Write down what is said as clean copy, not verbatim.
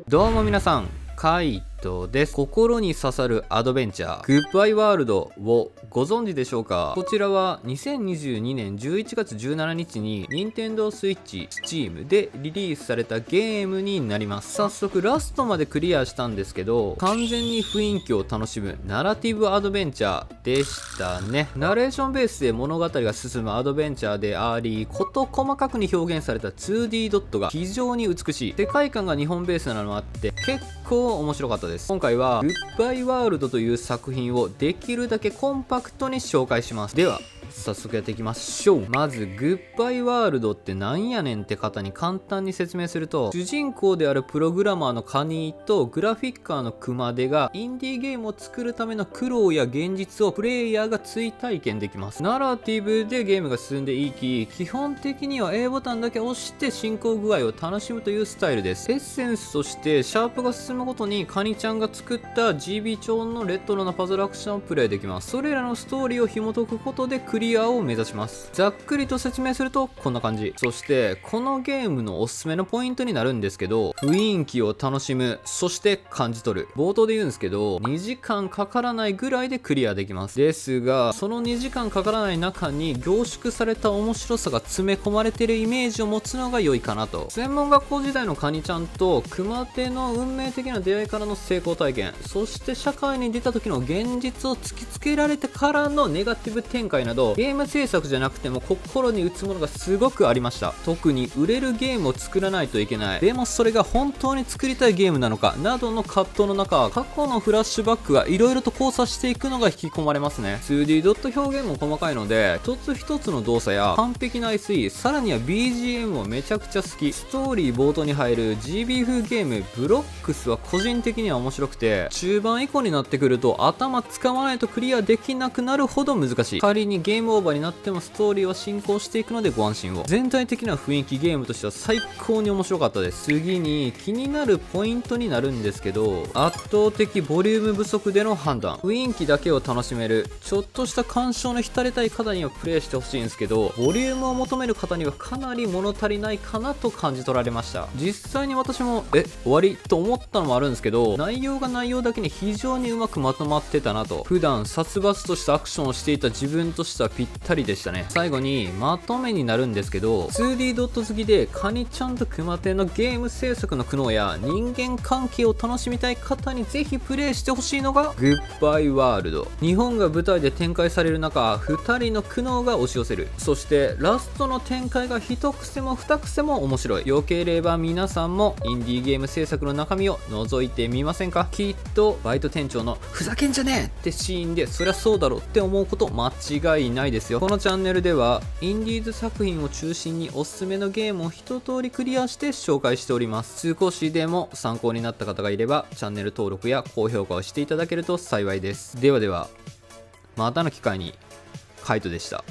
どうも皆さん、カイトです。心に刺さるアドベンチャー、グッバイワールドをご存知でしょうか？こちらは2022年11月17日に Nintendo Switch、Steam でリリースされたゲームになります。早速ラストまでクリアしたんですけど、完全に雰囲気を楽しむナラティブアドベンチャーでしたね。ナレーションベースで物語が進むアドベンチャーであり、事細かくに表現された 2D ドットが非常に美しい。世界観が日本ベースなのもあって結構面白かったです。今回はグッバイワールドという作品をできるだけコンパクトに紹介します。では早速やっていきましょう。まずグッバイワールドってなんやねんって方に簡単に説明すると、主人公であるプログラマーのカニーとグラフィッカーのクマデがインディーゲームを作るための苦労や現実をプレイヤーが追体験できます。ナラティブでゲームが進んでいき、基本的には A ボタンだけ押して進行具合を楽しむというスタイルです。エッセンスとしてシャープが進むごとにカニちゃんが作った GB 調のレトロなパズルアクションをプレイできます。それらのストーリーを紐解くことでクリアを目指します。ざっくりと説明するとこんな感じ。そしてこのゲームのおすすめのポイントになるんですけど、雰囲気を楽しむ、そして感じ取る。冒頭で言うんですけど、2時間かからないぐらいでクリアできます。ですがその2時間かからない中に凝縮された面白さが詰め込まれているイメージを持つのが良いかなと。専門学校時代のカニちゃんとクマテの運命的な出会いからの成功体験、そして社会に出た時の現実を突きつけられてからのネガティブ展開など、ゲーム制作じゃなくても心に打つものがすごくありました。特に売れるゲームを作らないといけない、でもそれが本当に作りたいゲームなのかなどの葛藤の中、過去のフラッシュバックが色々と交差していくのが引き込まれますね。 2D ドット表現も細かいので、一つ一つの動作や完璧な SE、 さらには BGM もめちゃくちゃ好き。ストーリー冒頭に入る GB 風ゲームブロックスは個人的には面白くて、中盤以降になってくると頭使わないとクリアできなくなるほど難しい。仮にゲームオーバーになってもストーリーは進行していくのでご安心を。全体的な雰囲気ゲームとしては最高に面白かったです。次に気になるポイントになるんですけど、圧倒的ボリューム不足での判断。雰囲気だけを楽しめる、ちょっとした鑑賞に浸れたい方にはプレイしてほしいんですけど、ボリュームを求める方にはかなり物足りないかなと感じ取られました。実際に私も終わりと思ったのもあるんですけど、内容が内容だけに非常にうまくまとまってたなと。普段殺伐としたアクションをしていた自分としてはぴったりでしたね。最後にまとめになるんですけど、 2D ドット好きでカニちゃんとクマテのゲーム制作の苦悩や人間関係を楽しみたい方にぜひプレイしてほしいのがグッバイワールド。日本が舞台で展開される中、2人の苦悩が押し寄せる。そしてラストの展開が一癖も二癖も面白い。よければ皆さんもインディーゲーム制作の中身を覗いてみませんか？きっとバイト店長のふざけんじゃねえってシーンで、そりゃそうだろって思うこと間違いないですよ。このチャンネルではインディーズ作品を中心におすすめのゲームを一通りクリアして紹介しております。少しでも参考になった方がいればチャンネル登録や高評価をしていただけると幸いです。ではではまたの機会に。カイトでした。